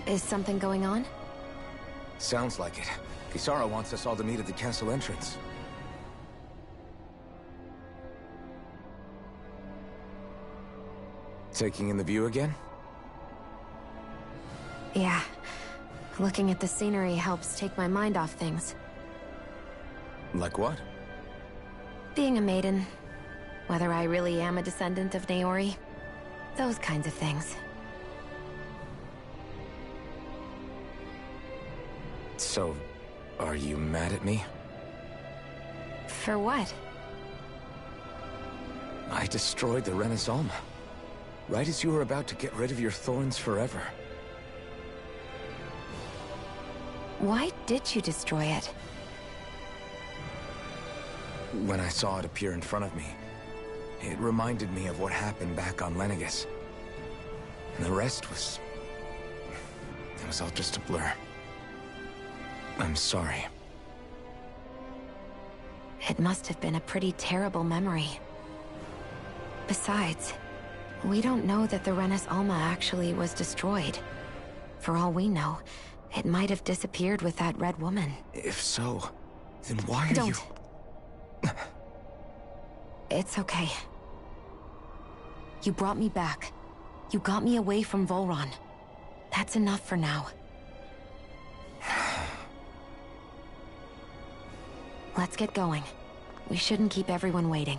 Is something going on? Sounds like it. Kisara wants us all to meet at the castle entrance. Taking in the view again? Yeah. Looking at the scenery helps take my mind off things. Like what? Being a maiden. Whether I really am a descendant of Naori. Those kinds of things. So, are you mad at me? For what? I destroyed the Renaissance. Right as you were about to get rid of your thorns forever. Why did you destroy it? When I saw it appear in front of me, it reminded me of what happened back on Lenegus. And the rest was... it was all just a blur. I'm sorry. It must have been a pretty terrible memory. Besides, we don't know that the Renis Alma actually was destroyed. For all we know, it might have disappeared with that red woman. If so, then why are Don't. you... It's okay. You brought me back. You got me away from Volron. That's enough for now. Let's get going. We shouldn't keep everyone waiting.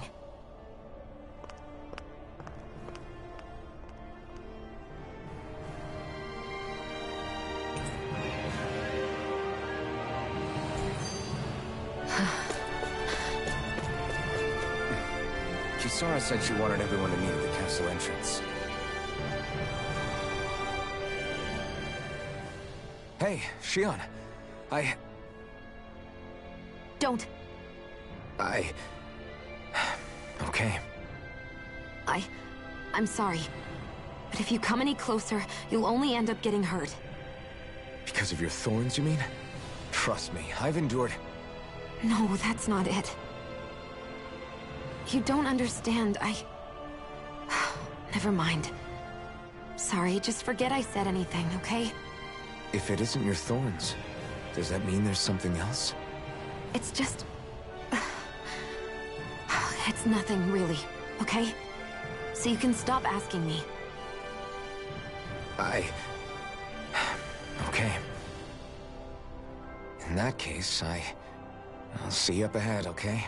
Kisara said she wanted everyone to meet at the castle entrance. Hey, Shion. Don't. Okay. I'm sorry. But if you come any closer, you'll only end up getting hurt. Because of your thorns, you mean? Trust me, I've endured... No, that's not it. You don't understand, Never mind. Sorry, just forget I said anything, okay? If it isn't your thorns, does that mean there's something else? It's just... It's nothing, really, okay? So you can stop asking me. Okay. In that case, I'll see you up ahead, okay?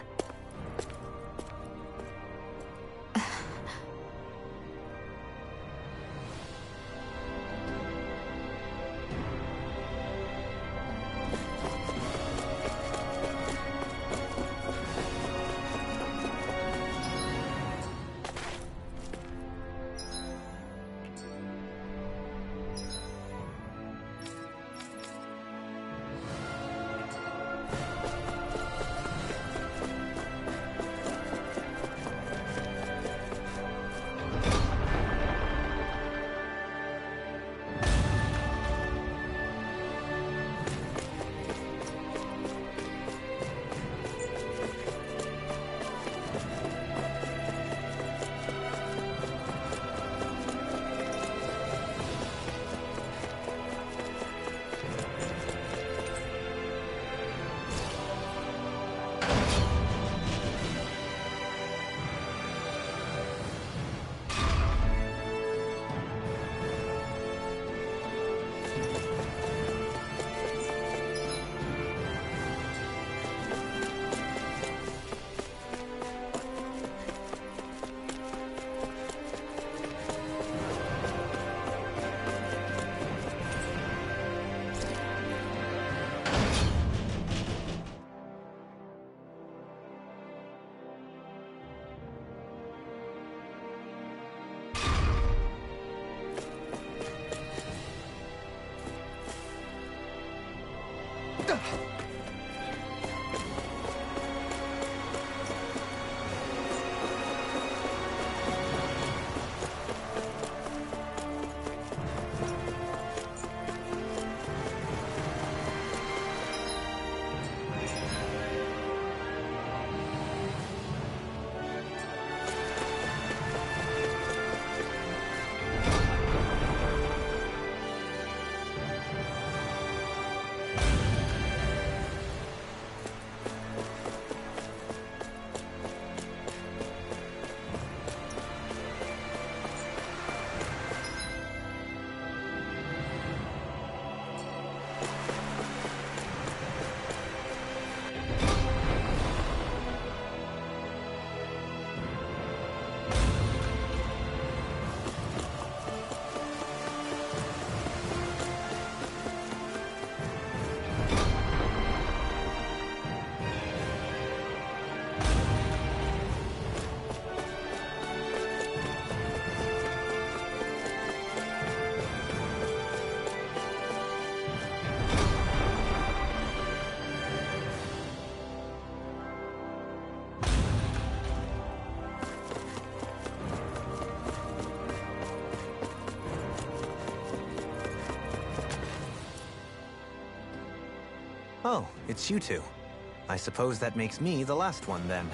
Oh, it's you two. I suppose that makes me the last one, then.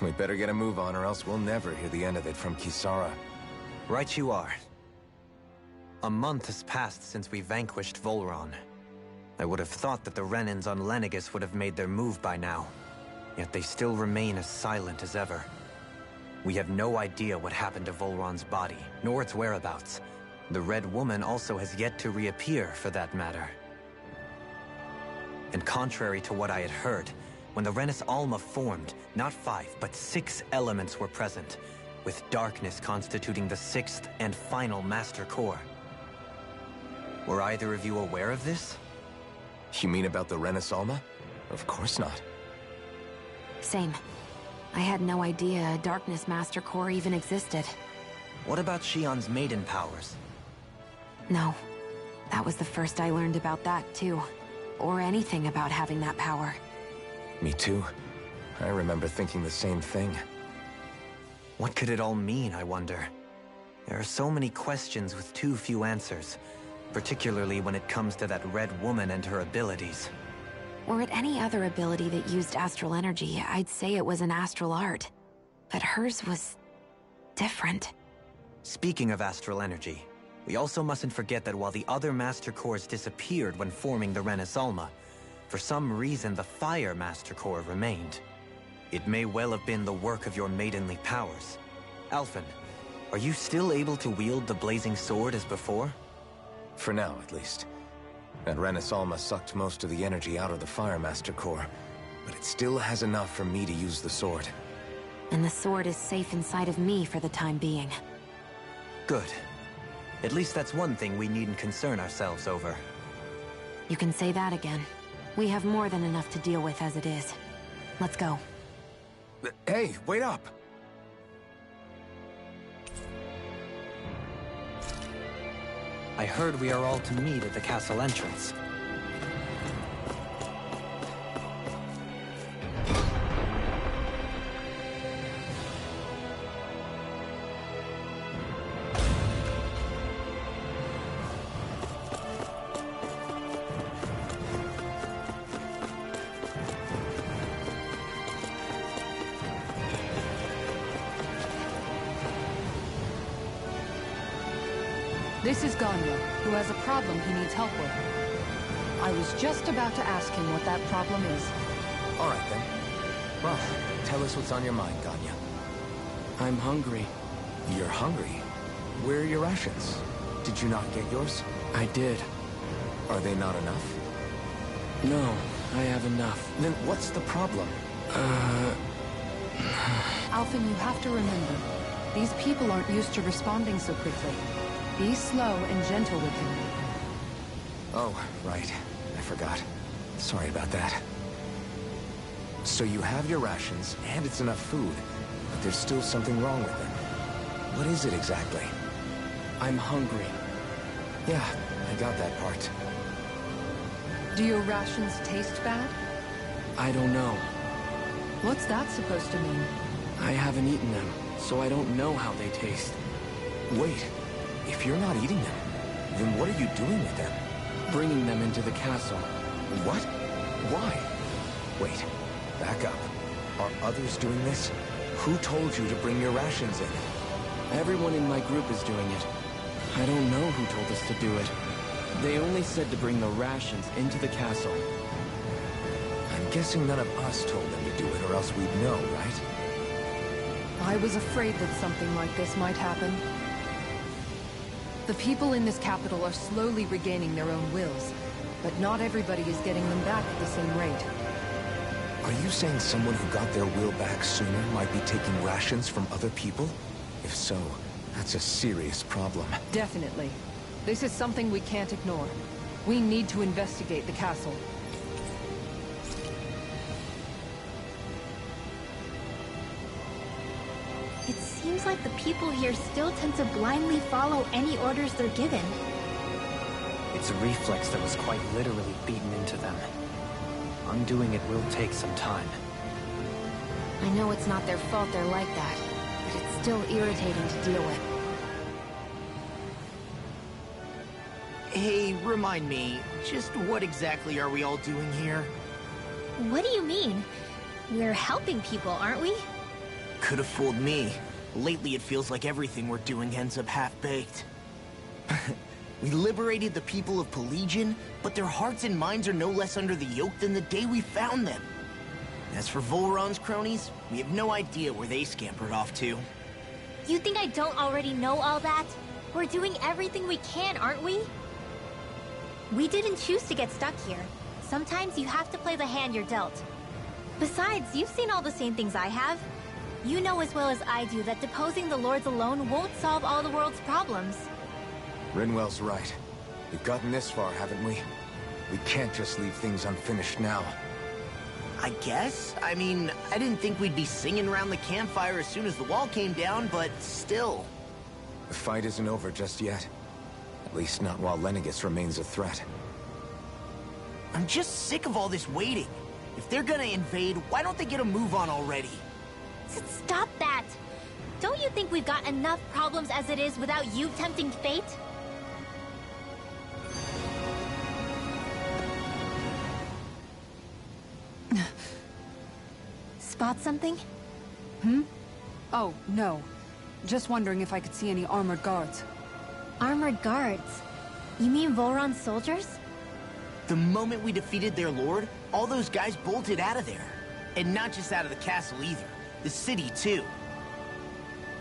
We better get a move on, or else we'll never hear the end of it from Kisara. Right you are. A month has passed since we vanquished Volron. I would have thought that the Renans on Lenegis would have made their move by now. Yet they still remain as silent as ever. We have no idea what happened to Volron's body, nor its whereabouts. The Red Woman also has yet to reappear, for that matter. And contrary to what I had heard, when the Renis Alma formed, not 5, but 6 elements were present, with darkness constituting the 6th and final Master Core. Were either of you aware of this? You mean about the Renis Alma? Of course not. Same. I had no idea a Darkness Master Core even existed. What about Shion's maiden powers? No. That was the first I learned about that, too. Or anything about having that power. Me too. I remember thinking the same thing. What could it all mean, I wonder? There are so many questions with too few answers, particularly when it comes to that Red Woman and her abilities. Were it any other ability that used astral energy, I'd say it was an astral art. But hers was different. Speaking of astral energy, we also mustn't forget that while the other Master Cores disappeared when forming the Renis Alma, for some reason the Fire Master Core remained. It may well have been the work of your maidenly powers. Alphen, are you still able to wield the blazing sword as before? For now, at least. That Renis Alma sucked most of the energy out of the Fire Master Core, but it still has enough for me to use the sword. And the sword is safe inside of me for the time being. Good. At least that's one thing we needn't concern ourselves over. You can say that again. We have more than enough to deal with as it is. Let's go. Hey, wait up! I heard we are all to meet at the castle entrance. This is Ganya, who has a problem he needs help with. I was just about to ask him what that problem is. All right, then. Well, tell us what's on your mind, Ganya. I'm hungry. You're hungry? Where are your rations? Did you not get yours? I did. Are they not enough? No, I have enough. Then what's the problem? Alphen, you have to remember, these people aren't used to responding so quickly. Be slow and gentle with him. Oh, right. I forgot. Sorry about that. So you have your rations, and it's enough food, but there's still something wrong with them. What is it exactly? I'm hungry. Yeah, I got that part. Do your rations taste bad? I don't know. What's that supposed to mean? I haven't eaten them, so I don't know how they taste. Wait, if you're not eating them, then what are you doing with them? Bringing them into the castle. What? Why? Wait, back up. Are others doing this? Who told you to bring your rations in? Everyone in my group is doing it. I don't know who told us to do it. They only said to bring the rations into the castle. I'm guessing none of us told them to do it, or else we'd know, right? I was afraid that something like this might happen. The people in this capital are slowly regaining their own wills, but not everybody is getting them back at the same rate. Are you saying someone who got their will back sooner might be taking rations from other people? If so, that's a serious problem. Definitely. This is something we can't ignore. We need to investigate the castle. It seems like the people here still tend to blindly follow any orders they're given. It's a reflex that was quite literally beaten into them. Undoing it will take some time. I know it's not their fault they're like that, but it's still irritating to deal with. Hey, remind me, just what exactly are we all doing here? What do you mean? We're helping people, aren't we? Could have fooled me. Lately it feels like everything we're doing ends up half-baked. We liberated the people of Pelagian, but their hearts and minds are no less under the yoke than the day we found them. As for Volron's cronies, we have no idea where they scampered off to. You think I don't already know all that? We're doing everything we can, aren't we? We didn't choose to get stuck here. Sometimes you have to play the hand you're dealt. Besides, you've seen all the same things I have. You know as well as I do that deposing the lords alone won't solve all the world's problems. Rinwell's right. We've gotten this far, haven't we? We can't just leave things unfinished now. I guess? I mean, I didn't think we'd be singing around the campfire as soon as the wall came down, but still. The fight isn't over just yet. At least not while Lenegis remains a threat. I'm just sick of all this waiting. If they're gonna invade, why don't they get a move on already? Stop that! Don't you think we've got enough problems as it is without you tempting fate? Spot something? Oh, no. Just wondering if I could see any armored guards. Armored guards? You mean Volron's soldiers? The moment we defeated their lord, all those guys bolted out of there. And not just out of the castle either. The city, too.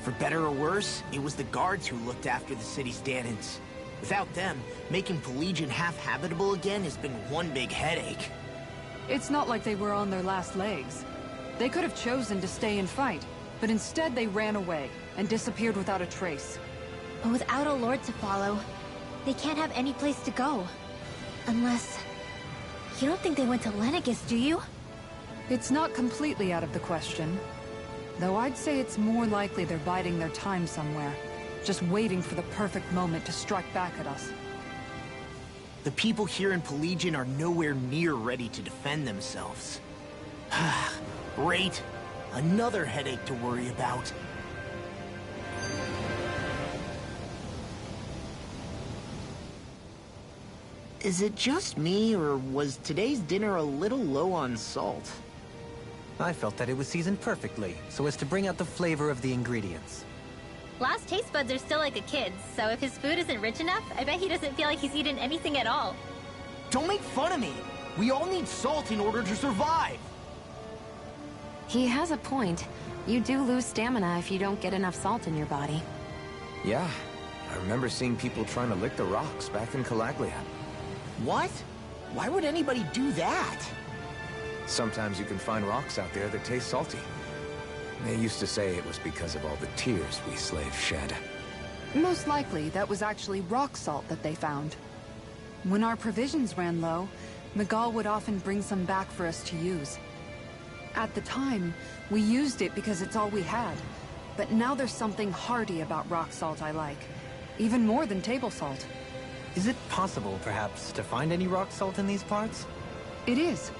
For better or worse, it was the guards who looked after the city's stand-ins. Without them, making Pelagian half-habitable again has been one big headache. It's not like they were on their last legs. They could have chosen to stay and fight, but instead they ran away and disappeared without a trace. But without a lord to follow, they can't have any place to go. Unless... You don't think they went to Lenegis, do you? It's not completely out of the question. Though I'd say it's more likely they're biding their time somewhere, just waiting for the perfect moment to strike back at us. The people here in Pelagian are nowhere near ready to defend themselves. Great. Another headache to worry about. Is it just me, or was today's dinner a little low on salt? I felt that it was seasoned perfectly, so as to bring out the flavor of the ingredients. Last taste buds are still like a kid's, so if his food isn't rich enough, I bet he doesn't feel like he's eaten anything at all. Don't make fun of me! We all need salt in order to survive! He has a point. You do lose stamina if you don't get enough salt in your body. Yeah, I remember seeing people trying to lick the rocks back in Calaglia. What? Why would anybody do that? Sometimes you can find rocks out there that taste salty. They used to say it was because of all the tears we slaves shed. Most likely, that was actually rock salt that they found. When our provisions ran low, Miguel would often bring some back for us to use. At the time, we used it because it's all we had. But now there's something hearty about rock salt I like. Even more than table salt. Is it possible, perhaps, to find any rock salt in these parts? It is.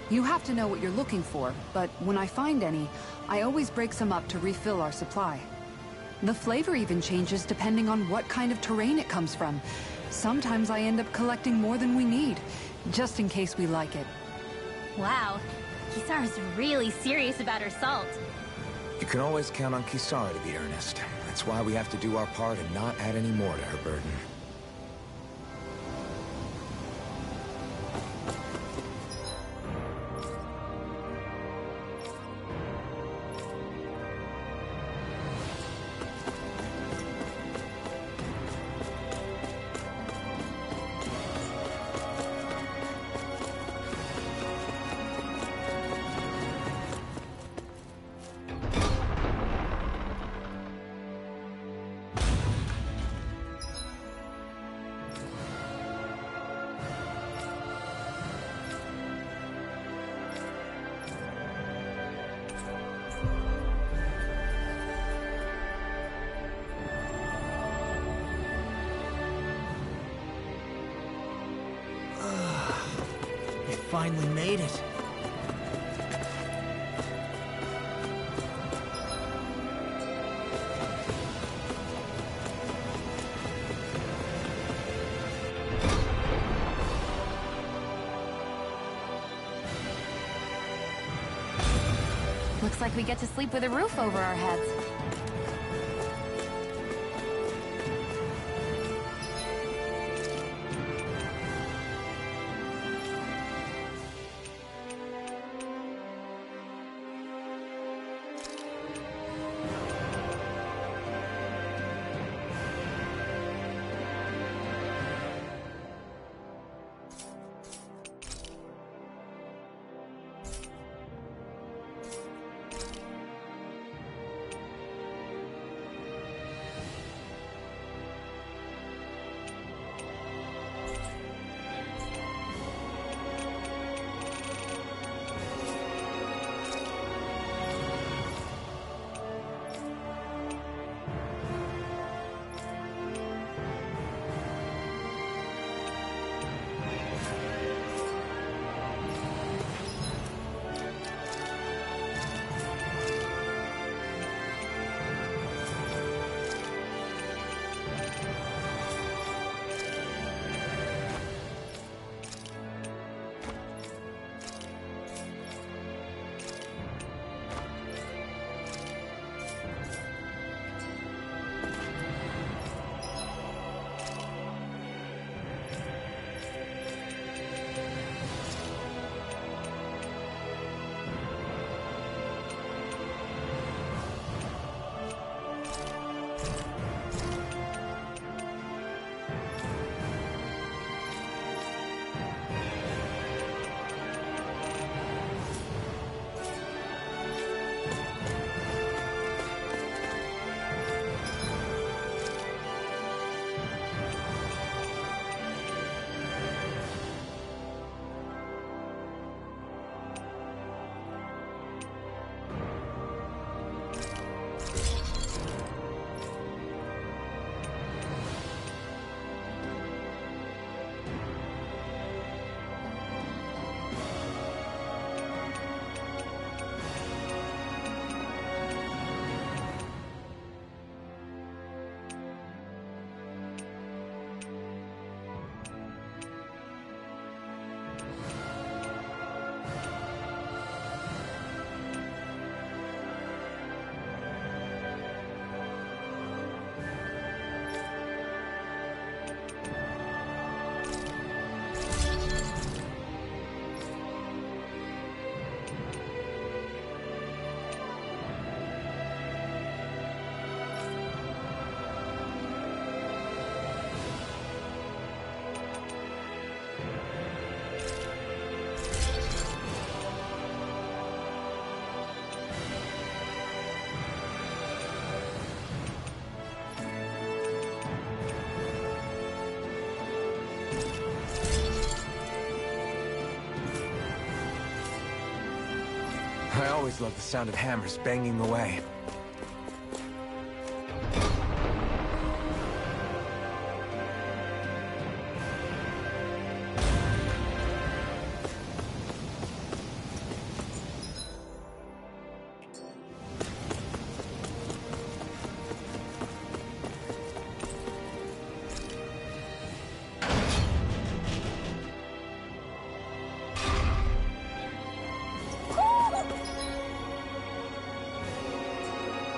You have to know what you're looking for, but when I find any, I always break some up to refill our supply. The flavor even changes depending on what kind of terrain it comes from. Sometimes I end up collecting more than we need, just in case we like it. Wow, Kisara's really serious about her salt. You can always count on Kisara to be earnest. That's why we have to do our part and not add any more to her burden. finally made it. Looks like we get to sleep with a roof over our heads. I always love the sound of hammers banging away.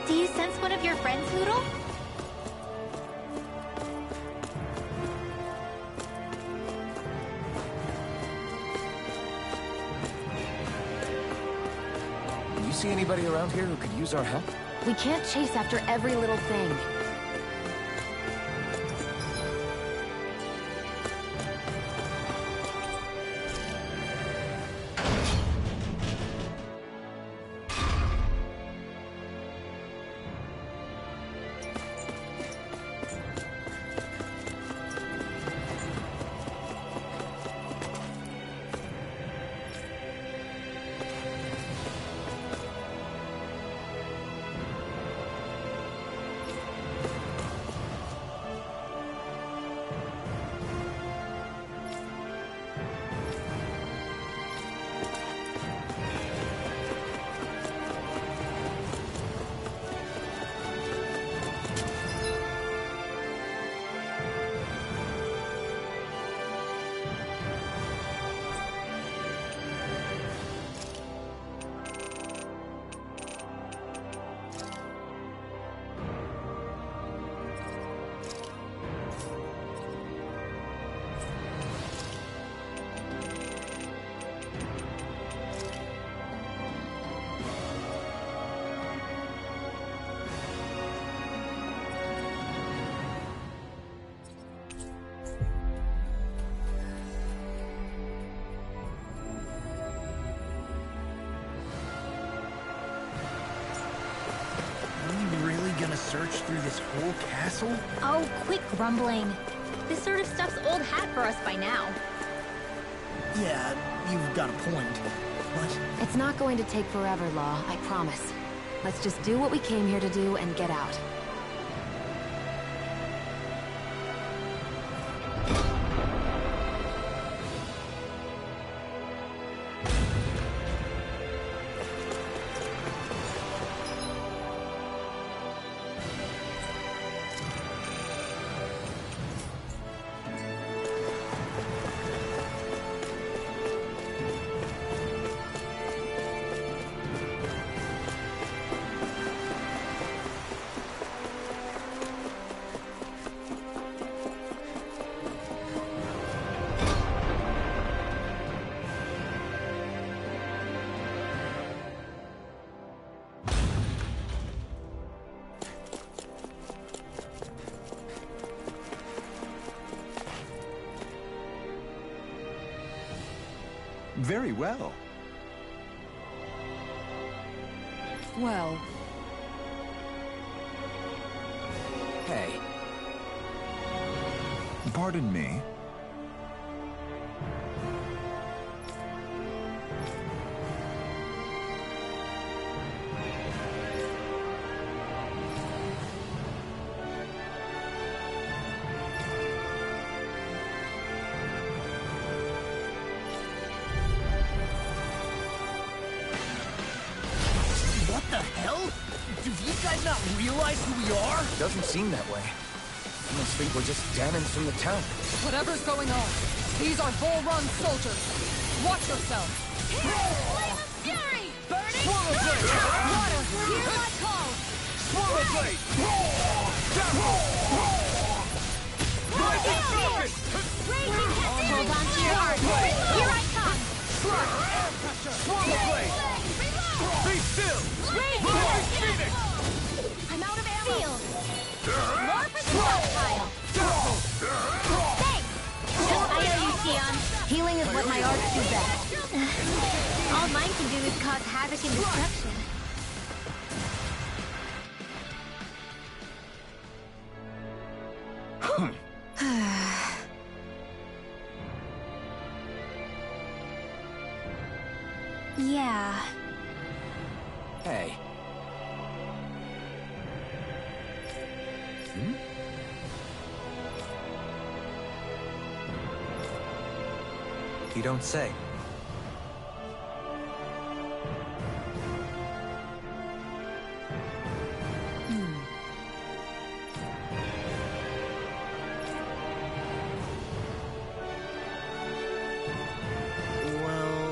Do you sense one of your friends, Noodle? You see anybody around here who could use our help? We can't chase after every little thing. march through this whole castle? Oh, quit grumbling. This sort of stuff's old hat for us by now. Yeah, you've got a point. But It's not going to take forever, Law, I promise. Let's just do what we came here to do and get out. Very well. Well, Hey, Pardon me. what the hell? Do these guys not realize who we are? doesn't seem that way. I must think we're just damons from the town. whatever's going on, these are Volron soldiers. Watch yourself. Flame of Fury! Burning Water, hear my call! Raging Tempest! Hold on to your heart! Here I come! Be still! I'm out of ammo! Field! More for the stockpile! Thanks! I owe you, Sion. Healing is what my arts do best. All mine can do is cause havoc and destruction. Yeah. Hey. You don't say. Well...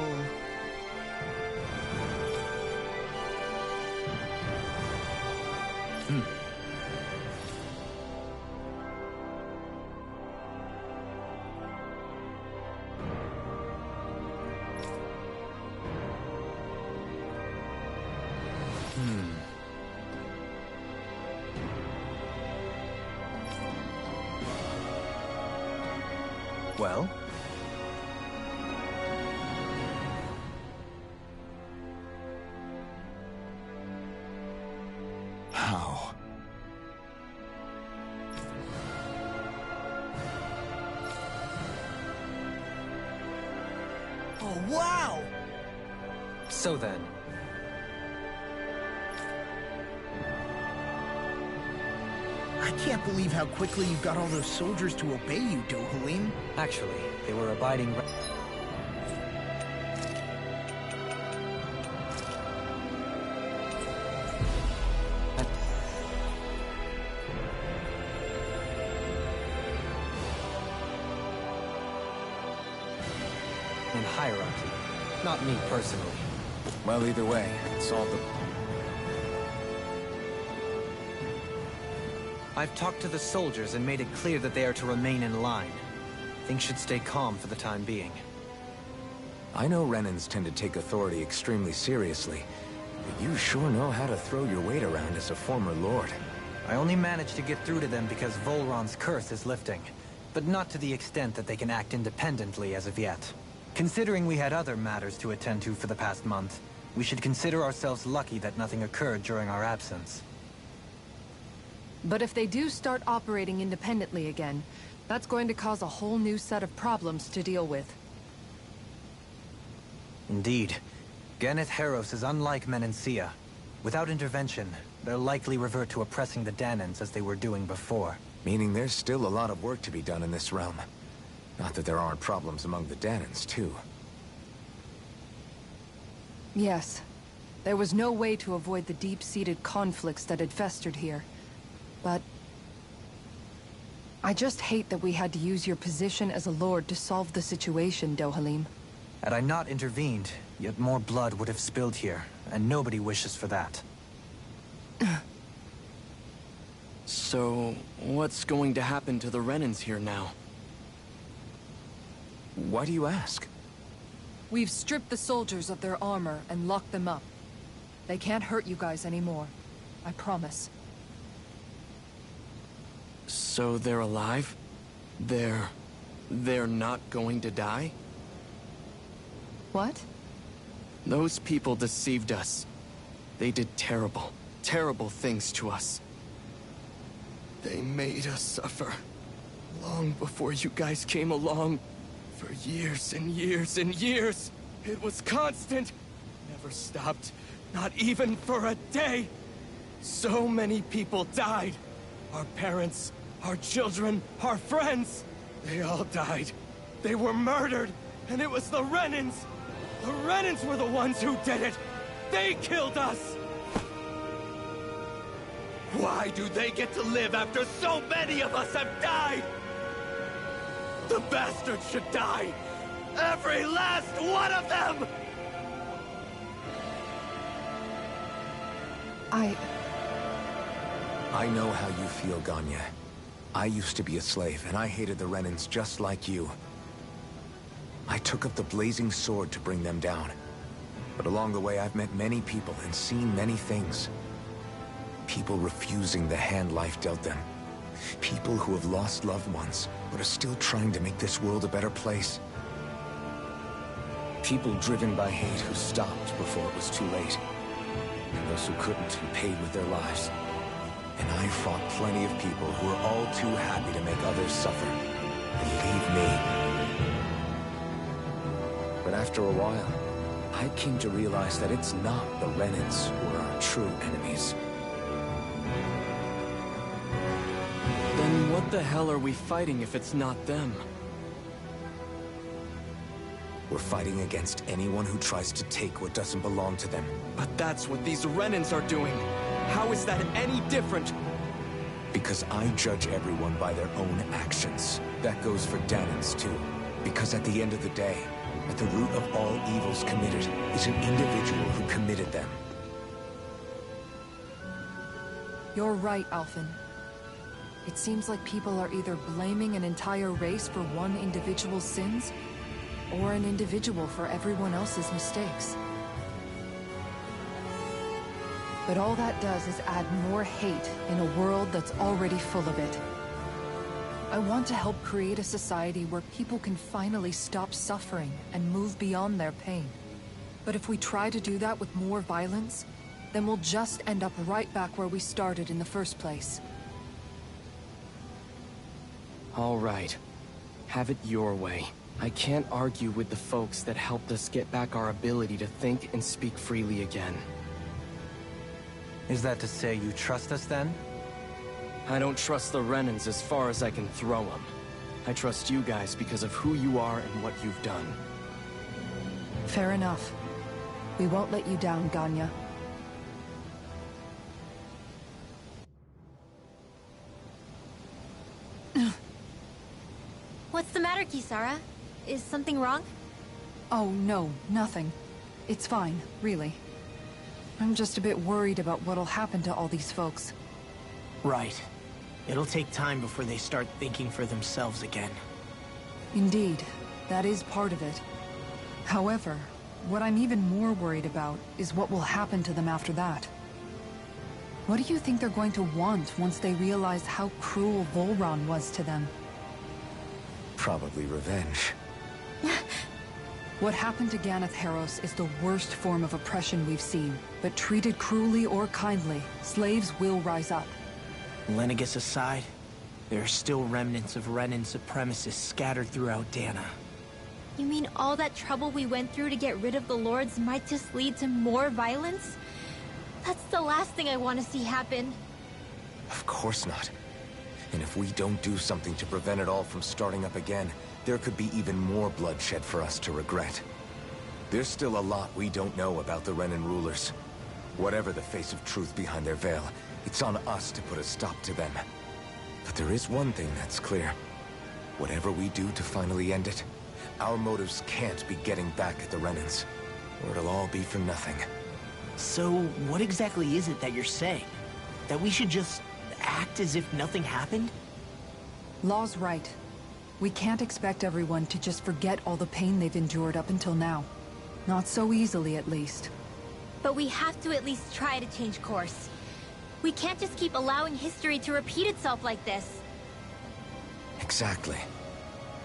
Well? How? Oh, wow! So then, I can't believe how quickly you got all those soldiers to obey you, Dohalim. actually, they were abiding... in hierarchy. Not me personally. Well, either way, it solved the... I've talked to the soldiers and made it clear that they are to remain in line. Things should stay calm for the time being. I know Renans tend to take authority extremely seriously, but you sure know how to throw your weight around as a former lord. I only managed to get through to them because Volron's curse is lifting, but not to the extent that they can act independently as of yet. Considering we had other matters to attend to for the past month, we should consider ourselves lucky that nothing occurred during our absence. But if they do start operating independently again, that's going to cause a whole new set of problems to deal with. Indeed. Ganeth Heros is unlike Menancia. Without intervention, they'll likely revert to oppressing the Danans as they were doing before. Meaning there's still a lot of work to be done in this realm. Not that there aren't problems among the Danans, too. Yes. There was no way to avoid the deep-seated conflicts that had festered here. But I just hate that we had to use your position as a lord to solve the situation, Dohalim. Had I not intervened, yet more blood would have spilled here, and nobody wishes for that. So, what's going to happen to the Renans here now? Why do you ask? We've stripped the soldiers of their armor and locked them up. They can't hurt you guys anymore. I promise. So they're alive? They're not going to die? What? Those people deceived us. They did terrible, terrible things to us. They made us suffer. Long before you guys came along. For years and years and years. It was constant. Never stopped. Not even for a day. So many people died. Our parents, our children, our friends. They all died. They were murdered. And it was the Renans. The Renans were the ones who did it. They killed us. Why do they get to live after so many of us have died? The bastards should die! Every last one of them! I know how you feel, Ganya. I used to be a slave, and I hated the Renans just like you. I took up the blazing sword to bring them down. But along the way, I've met many people and seen many things. People refusing the hand life dealt them. People who have lost loved ones, but are still trying to make this world a better place. People driven by hate who stopped before it was too late. And those who couldn't, who paid with their lives. And I fought plenty of people who were all too happy to make others suffer. And leave me. But after a while, I came to realize that it's not the Renans who are our true enemies. Then what the hell are we fighting if it's not them? We're fighting against anyone who tries to take what doesn't belong to them. But that's what these Renans are doing. How is that any different? Because I judge everyone by their own actions. That goes for Danans too. Because at the end of the day, at the root of all evils committed is an individual who committed them. You're right, Alphen. It seems like people are either blaming an entire race for one individual's sins, or an individual for everyone else's mistakes. But all that does is add more hate in a world that's already full of it. I want to help create a society where people can finally stop suffering and move beyond their pain. But if we try to do that with more violence, then we'll just end up right back where we started in the first place. All right. Have it your way. I can't argue with the folks that helped us get back our ability to think and speak freely again. Is that to say you trust us then? I don't trust the Renans as far as I can throw them. I trust you guys because of who you are and what you've done. Fair enough. We won't let you down, Ganya. What's the matter, Kisara? Is something wrong? Oh, no, nothing. It's fine, really. I'm just a bit worried about what'll happen to all these folks. Right. It'll take time before they start thinking for themselves again. Indeed, that is part of it. However, what I'm even more worried about is what will happen to them after that. What do you think they're going to want once they realize how cruel Volron was to them? Probably revenge. What happened to Ganeth Heros is the worst form of oppression we've seen, but treated cruelly or kindly, slaves will rise up. Lenegis aside, there are still remnants of Renan supremacists scattered throughout Dana. You mean all that trouble we went through to get rid of the Lords might just lead to more violence? That's the last thing I want to see happen. Of course not. And if we don't do something to prevent it all from starting up again, there could be even more bloodshed for us to regret. There's still a lot we don't know about the Renan rulers. Whatever the face of truth behind their veil, it's on us to put a stop to them. But there is one thing that's clear. Whatever we do to finally end it, our motives can't be getting back at the Renans, or it'll all be for nothing. So, what exactly is it that you're saying? That we should just act as if nothing happened? Law's right. We can't expect everyone to just forget all the pain they've endured up until now. Not so easily, at least. But we have to at least try to change course. We can't just keep allowing history to repeat itself like this. Exactly.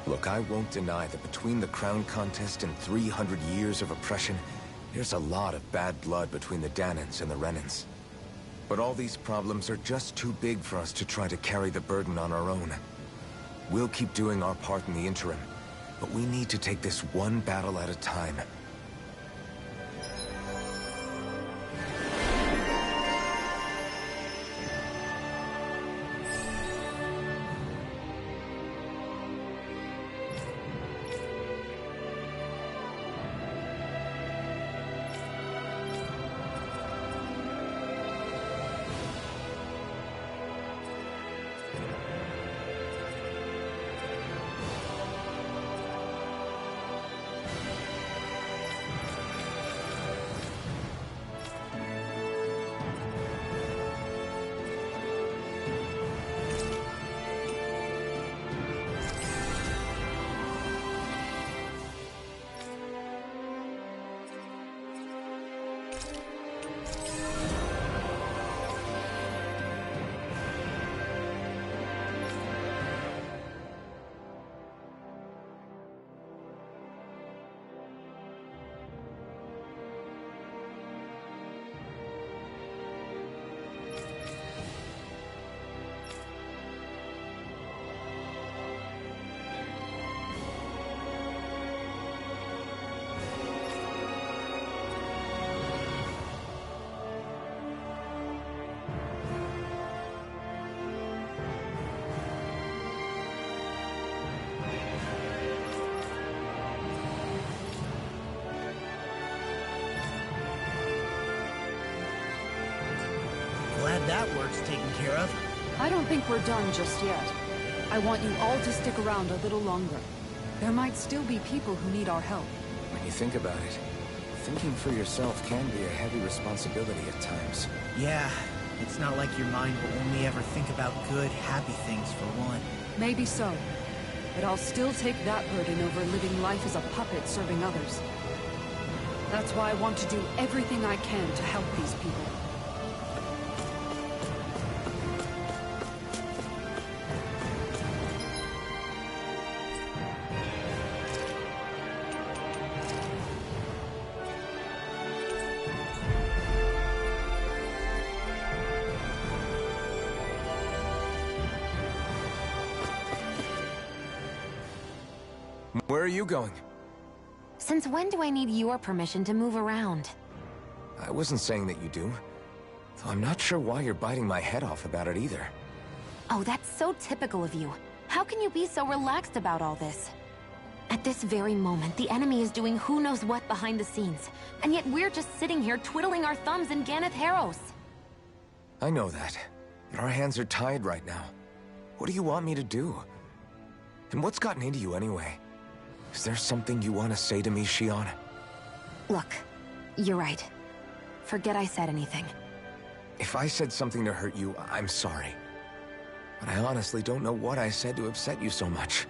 Look, I won't deny that between the crown contest and 300 years of oppression, there's a lot of bad blood between the Danans and the Renans. But all these problems are just too big for us to try to carry the burden on our own. We'll keep doing our part in the interim, but we need to take this one battle at a time. Glad that work's taken care of. I don't think we're done just yet. I want you all to stick around a little longer. There might still be people who need our help. When you think about it, thinking for yourself can be a heavy responsibility at times. Yeah, it's not like your mind will only ever think about good, happy things for one. Maybe so. But I'll still take that burden over living life as a puppet serving others. That's why I want to do everything I can to help these people. Where are you going? Since when do I need your permission to move around? I wasn't saying that you do. Though I'm not sure why you're biting my head off about it either. Oh, that's so typical of you. How can you be so relaxed about all this? At this very moment, the enemy is doing who knows what behind the scenes. And yet we're just sitting here twiddling our thumbs in Ganath Harros. I know that. But our hands are tied right now. What do you want me to do? And what's gotten into you anyway? Is there something you want to say to me, Shion? Look, you're right. Forget I said anything. If I said something to hurt you, I'm sorry. But I honestly don't know what I said to upset you so much.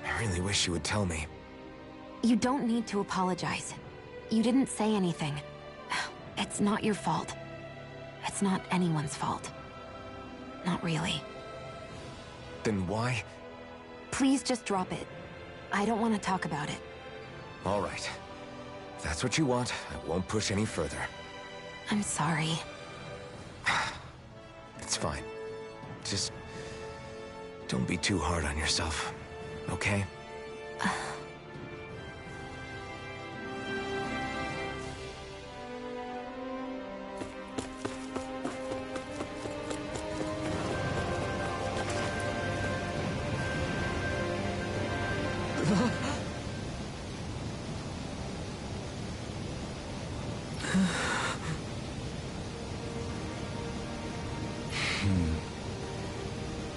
I really wish you would tell me. You don't need to apologize. You didn't say anything. It's not your fault. It's not anyone's fault. Not really. Then why? Please just drop it. I don't want to talk about it. All right. If that's what you want, I won't push any further. I'm sorry. It's fine. Just don't be too hard on yourself, okay?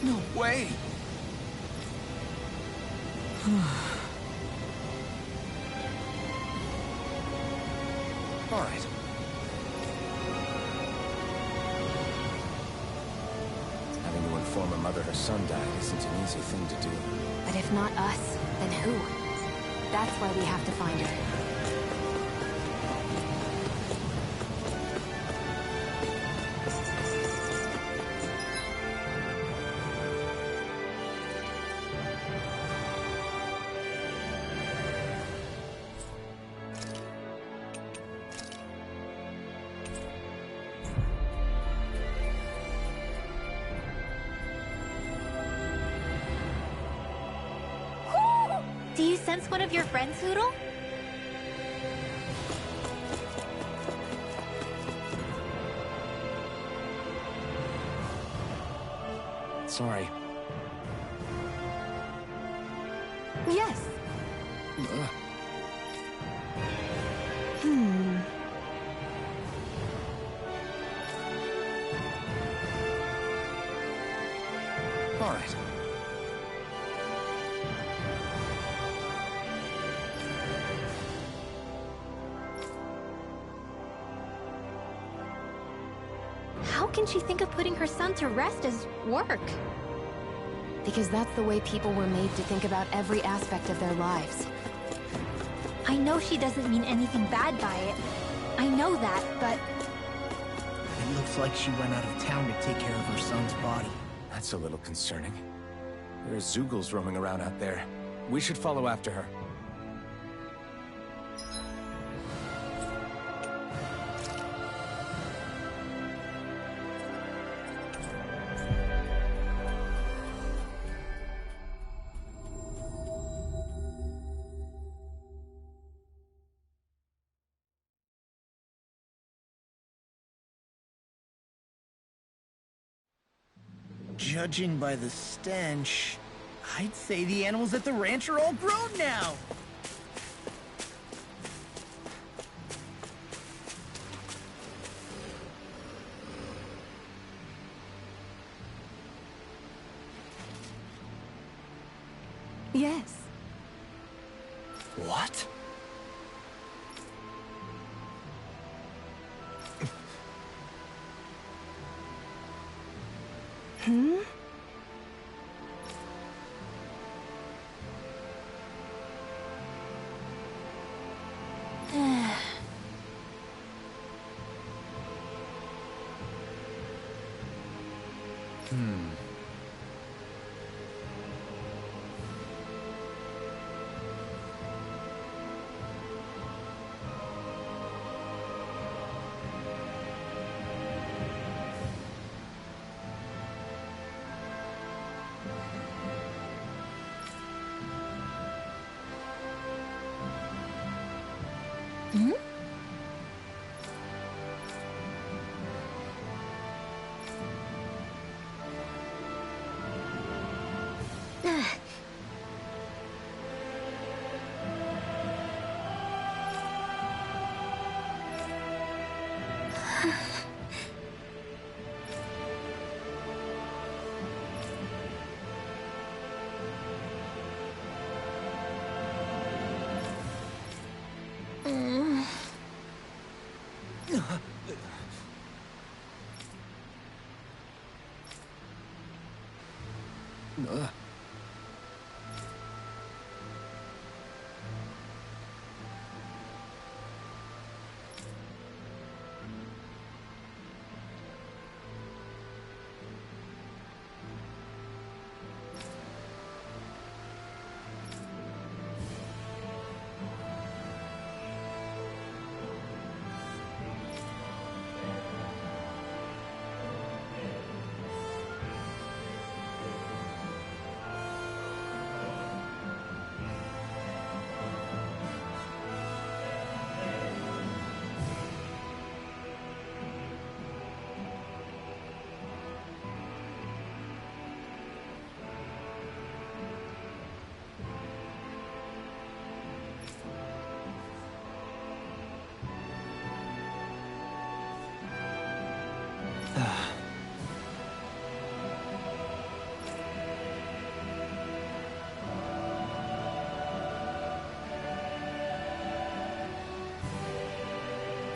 No way! All right. Having to inform a mother her son died isn't an easy thing to do. But if not us, then who? That's why we have to find her. Do you sense one of your friends, Hoodle? Sorry. Yes. Ugh. All right. How can she think of putting her son to rest as work? Because that's the way people were made to think about every aspect of their lives. I know she doesn't mean anything bad by it. I know that, but... It looks like she went out of town to take care of her son's body. That's a little concerning. There are Zoogles roaming around out there. We should follow after her. Judging by the stench, I'd say the animals at the ranch are all grown now. Yes. What?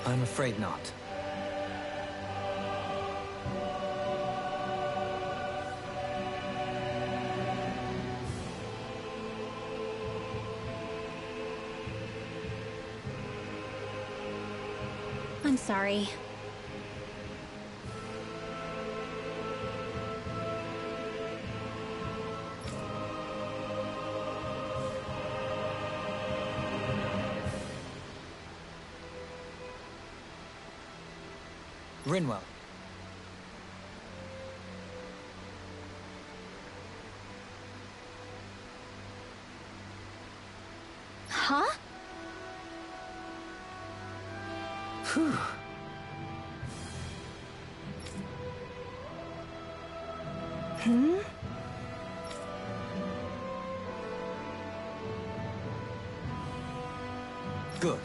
I'm afraid not. I'm sorry. Rinwell. Huh? Phew. Hmm? Good.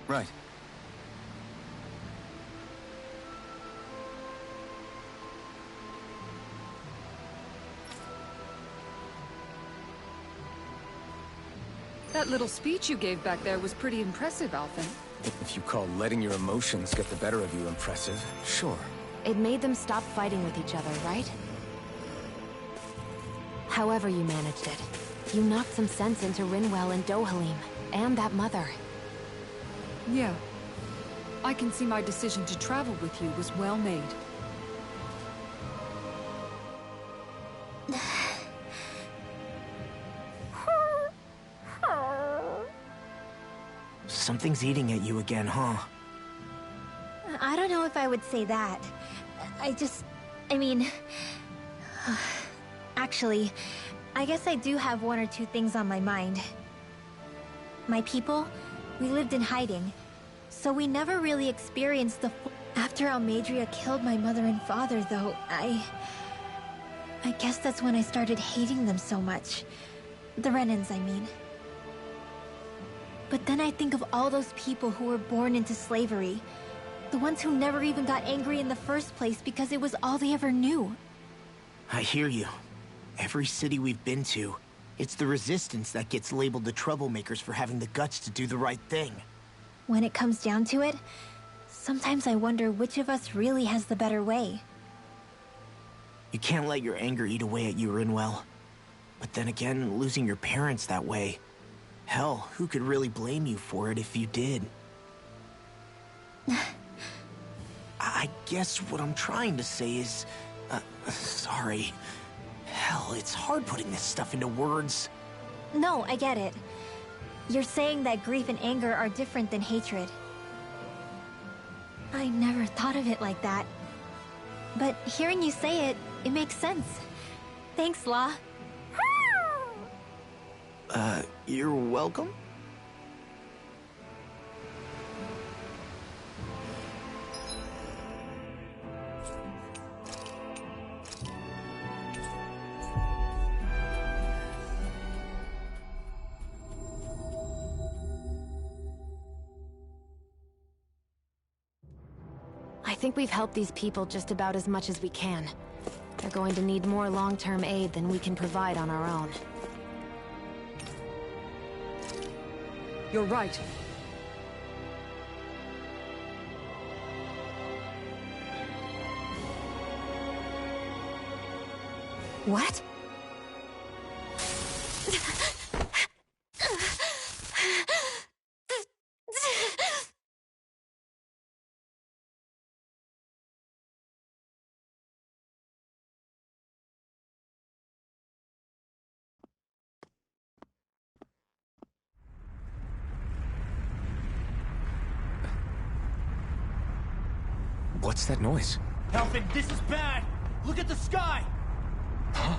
Right. That little speech you gave back there was pretty impressive, Alphen. If you call letting your emotions get the better of you impressive, sure. It made them stop fighting with each other, right? However you managed it, you knocked some sense into Rinwell and Dohalim, and that mother. Yeah. I can see my decision to travel with you was well made. Something's eating at you again, huh? I don't know if I would say that. I mean... Actually, I guess I do have one or two things on my mind. My people, we lived in hiding, so we never really experienced the After Almadria killed my mother and father, though, I guess that's when I started hating them so much. The Renans, I mean. But then I think of all those people who were born into slavery. The ones who never even got angry in the first place because it was all they ever knew. I hear you. Every city we've been to, it's the Resistance that gets labeled the troublemakers for having the guts to do the right thing. When it comes down to it, sometimes I wonder which of us really has the better way. You can't let your anger eat away at you, Rinwell. But then again, losing your parents that way... Hell, who could really blame you for it if you did? I guess what I'm trying to say is... sorry. Hell, it's hard putting this stuff into words. No, I get it. You're saying that grief and anger are different than hatred. I never thought of it like that. But hearing you say it, it makes sense. Thanks, Law. You're welcome? I think we've helped these people just about as much as we can. They're going to need more long-term aid than we can provide on our own. You're right. What? What's that noise? Alphen, this is bad! Look at the sky! Huh?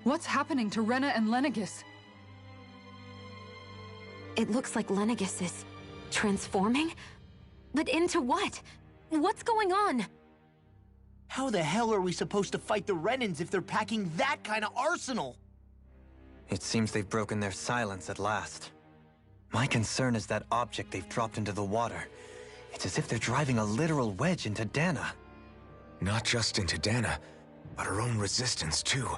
What's happening to Rena and Lenegis? It looks like Lenegis is transforming? But into what? What's going on? How the hell are we supposed to fight the Renans if they're packing that kind of arsenal? It seems they've broken their silence at last. My concern is that object they've dropped into the water. It's as if they're driving a literal wedge into Dana. Not just into Dana, but her own resistance too.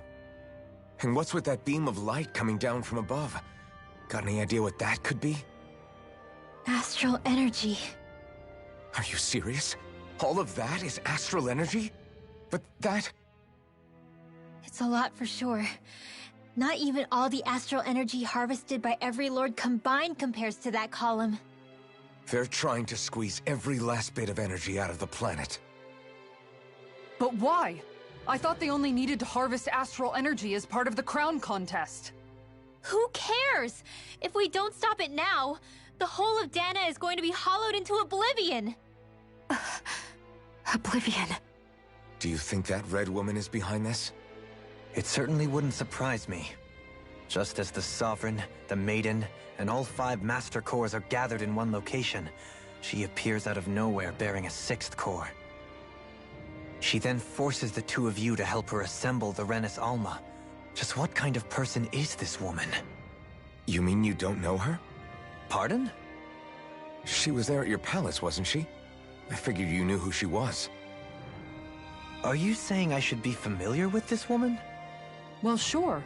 And what's with that beam of light coming down from above? Got any idea what that could be? Astral energy. Are you serious? All of that is astral energy? But that... It's a lot for sure. Not even all the astral energy harvested by every lord combined compares to that column. They're trying to squeeze every last bit of energy out of the planet. But why? I thought they only needed to harvest astral energy as part of the crown contest. Who cares? If we don't stop it now, the whole of Dana is going to be hollowed into oblivion. Oblivion. Do you think that red woman is behind this? It certainly wouldn't surprise me. Just as the Sovereign, the Maiden, and all 5 Master Cores are gathered in one location, she appears out of nowhere bearing a 6th core. She then forces the 2 of you to help her assemble the Renis Alma. Just what kind of person is this woman? You mean you don't know her? Pardon? She was there at your palace, wasn't she? I figured you knew who she was. Are you saying I should be familiar with this woman? Well, sure.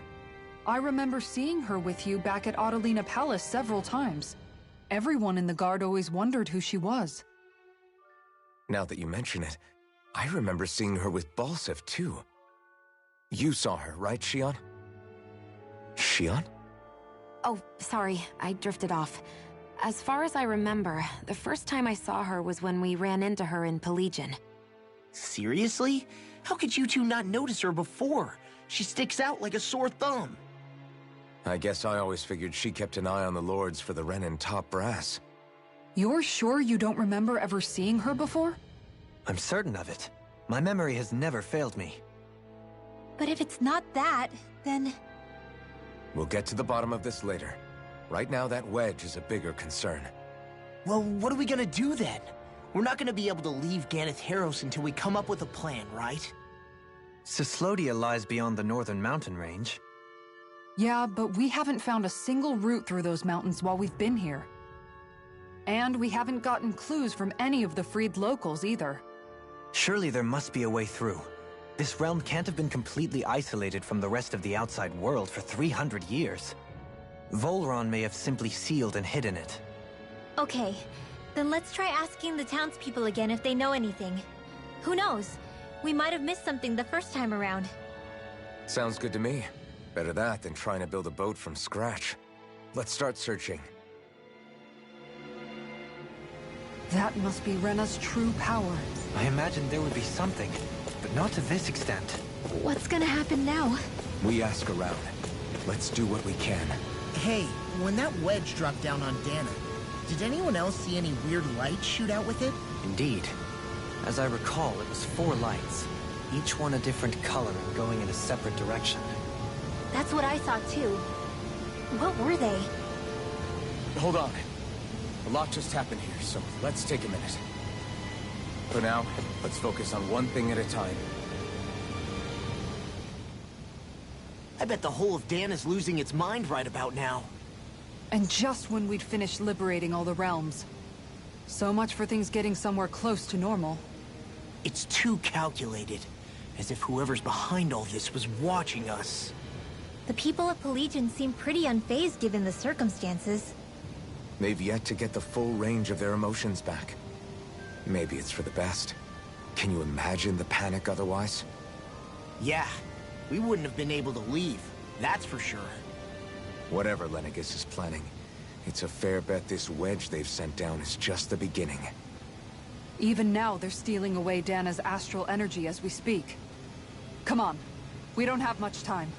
I remember seeing her with you back at Adelina Palace several times. Everyone in the guard always wondered who she was. Now that you mention it, I remember seeing her with Balsif, too. You saw her, right, Shion? Shion? Oh, sorry, I drifted off. As far as I remember, the first time I saw her was when we ran into her in Pelagian. Seriously? How could you two not notice her before? She sticks out like a sore thumb. I guess I always figured she kept an eye on the lords for the Renin top brass. You're sure you don't remember ever seeing her before? I'm certain of it. My memory has never failed me. But if it's not that, then... We'll get to the bottom of this later. Right now, that wedge is a bigger concern. Well, what are we gonna do then? We're not gonna be able to leave Ganeth Haros until we come up with a plan, right? Cyslodia lies beyond the northern mountain range. Yeah, but we haven't found a single route through those mountains while we've been here. And we haven't gotten clues from any of the freed locals either. Surely there must be a way through. This realm can't have been completely isolated from the rest of the outside world for 300 years. Volron may have simply sealed and hidden it. Okay, then let's try asking the townspeople again if they know anything. Who knows? We might have missed something the first time around. Sounds good to me. Better that than trying to build a boat from scratch. Let's start searching. That must be Rena's true power. I imagined there would be something, but not to this extent. What's gonna happen now? We ask around. Let's do what we can. Hey, when that wedge dropped down on Dana, did anyone else see any weird lights shoot out with it? Indeed. As I recall, it was 4 lights, each one a different color and going in a separate direction. That's what I saw too. What were they? Hold on. A lot just happened here, so let's take a minute. For now, let's focus on one thing at a time. I bet the whole of Dana's losing its mind right about now. And just when we'd finished liberating all the realms. So much for things getting somewhere close to normal. It's too calculated. As if whoever's behind all this was watching us. The people of Pelagian seem pretty unfazed given the circumstances. They've yet to get the full range of their emotions back. Maybe it's for the best. Can you imagine the panic otherwise? Yeah, we wouldn't have been able to leave, that's for sure. Whatever Lenegis is planning, it's a fair bet this wedge they've sent down is just the beginning. Even now, they're stealing away Dana's astral energy as we speak. Come on. We don't have much time.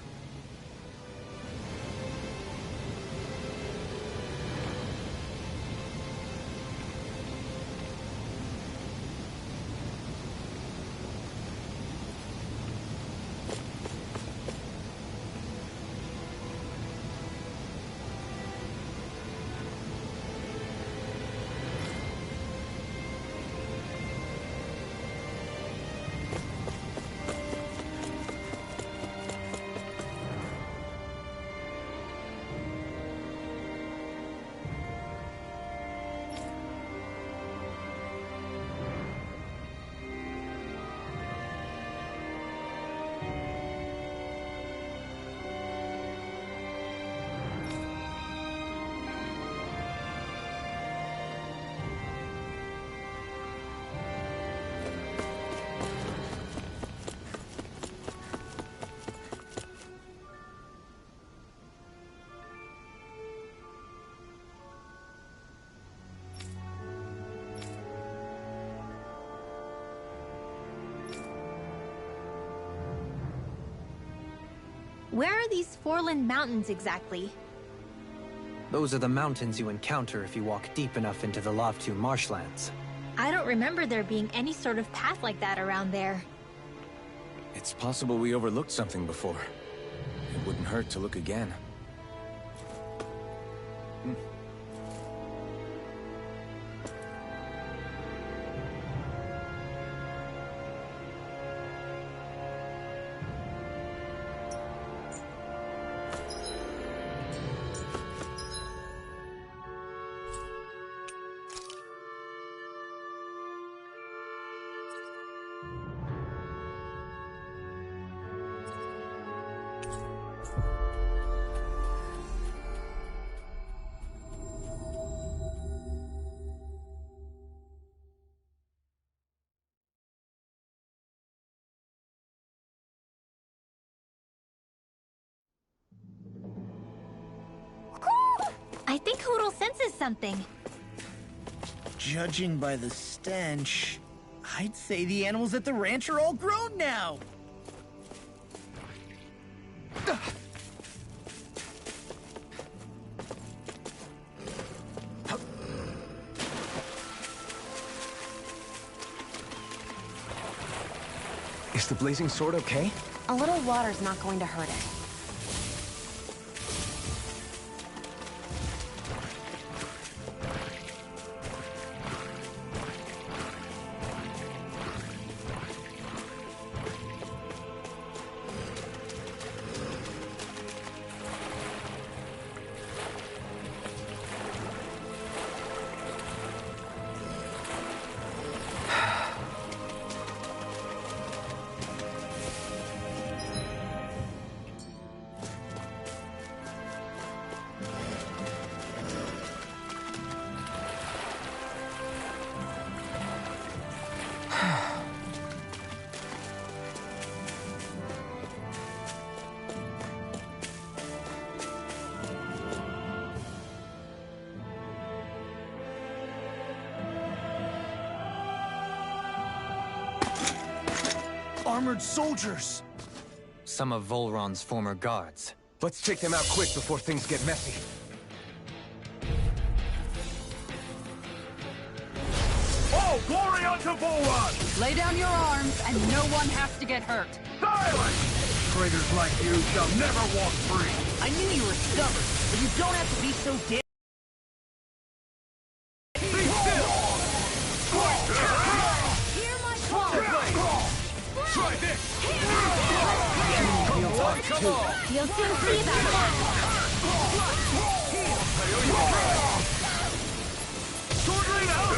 Where are these Foreland Mountains exactly? Those are the mountains you encounter if you walk deep enough into the Walkthough marshlands. I don't remember there being any sort of path like that around there. It's possible we overlooked something before. It wouldn't hurt to look again. I think Hoodle senses something. Judging by the stench, I'd say the animals at the ranch are all grown now. Is the blazing sword okay? A little water's not going to hurt it. Armored soldiers! Some of Volron's former guards. Let's take them out quick before things get messy. All glory unto Volron! Lay down your arms, and no one has to get hurt. Silence! Traitors like you shall never walk free! I knew you were stubborn, but you don't have to be so damn... Be still! Hear my call! Try this! Come on! You'll soon see about that! Sword rain out!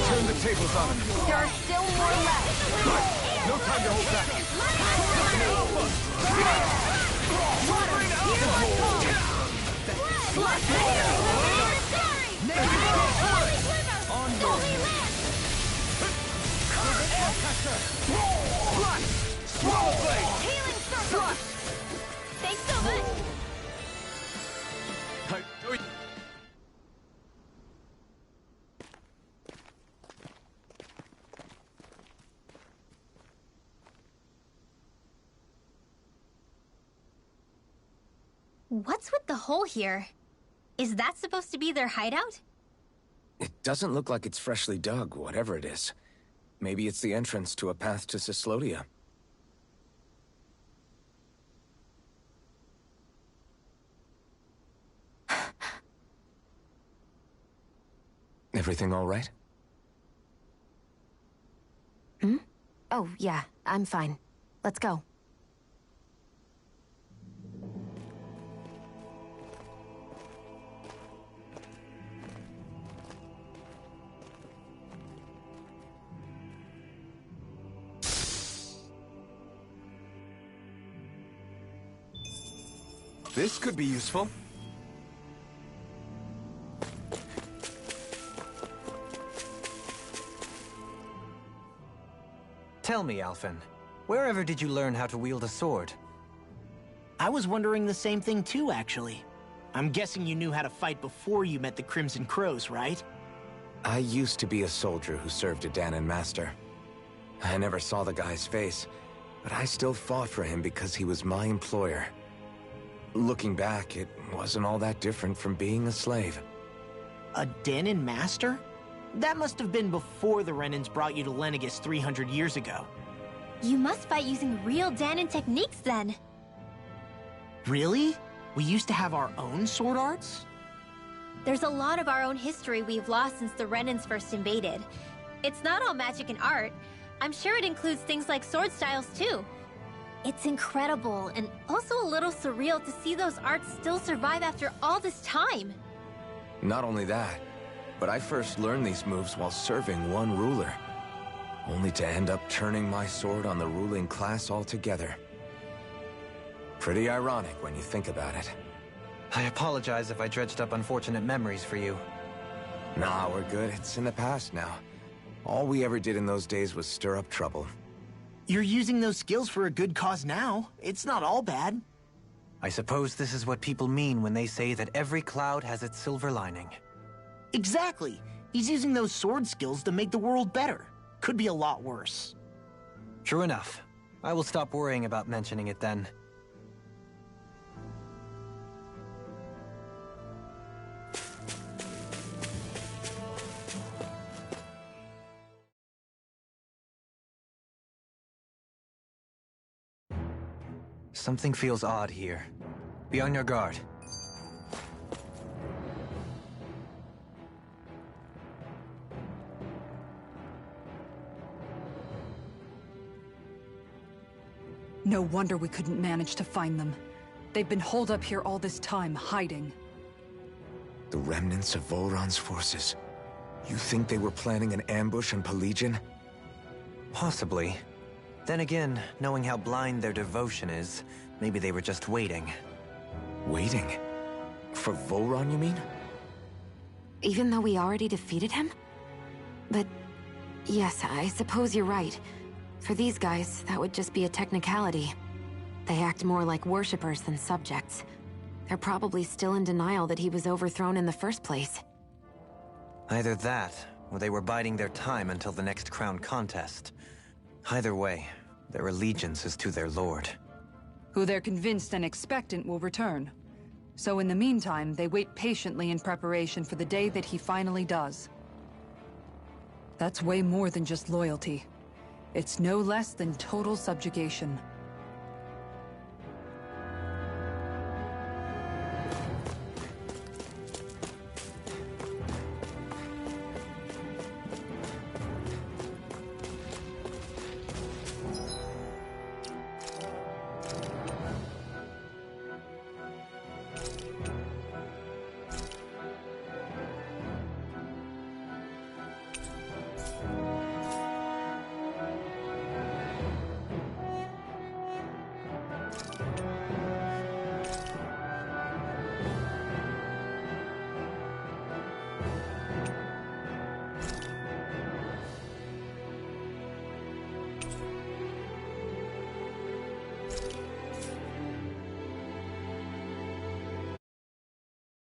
Turn the tables on them. There are still more left. No time to hold back. Thanks so much! What's with the hole here? Is that supposed to be their hideout? It doesn't look like it's freshly dug, whatever it is. Maybe it's the entrance to a path to Cyslodia. Everything all right? Hmm? Oh, yeah, I'm fine. Let's go. This could be useful. Tell me, Alphen, wherever did you learn how to wield a sword? I was wondering the same thing too, actually. I'm guessing you knew how to fight before you met the Crimson Crows, right? I used to be a soldier who served a Danon master. I never saw the guy's face, But I still fought for him because he was my employer. Looking back, it wasn't all that different from being a slave. A Dahnan master? That must have been before the Renans brought you to Lenegis 300 years ago. You must fight using real Dahnan techniques then. Really? We used to have our own sword arts? There's a lot of our own history we've lost since the Renans first invaded. It's not all magic and art. I'm sure it includes things like sword styles too. It's incredible and also a little surreal to see those arts still survive after all this time. Not only that, but I first learned these moves while serving one ruler, only to end up turning my sword on the ruling class altogether. Pretty ironic when you think about it. I apologize if I dredged up unfortunate memories for you. Nah, we're good. It's in the past now. All we ever did in those days was stir up trouble. You're using those skills for a good cause now. It's not all bad. I suppose this is what people mean when they say that every cloud has its silver lining. Exactly. He's using those sword skills to make the world better. Could be a lot worse. True enough. I will stop worrying about mentioning it then. Something feels odd here. Be on your guard. No wonder we couldn't manage to find them. They've been holed up here all this time, hiding. The remnants of Volron's forces. You think they were planning an ambush on Pelegion? Possibly. Then again, knowing how blind their devotion is, maybe they were just waiting. Waiting? For Volron, you mean? Even though we already defeated him? But yes, I suppose you're right. For these guys, that would just be a technicality. They act more like worshippers than subjects. They're probably still in denial that he was overthrown in the first place. Either that, or they were biding their time until the next crown contest. Either way, their allegiance is to their lord. Who they're convinced and expectant will return. So in the meantime, they wait patiently in preparation for the day that he finally does. That's way more than just loyalty. It's no less than total subjugation.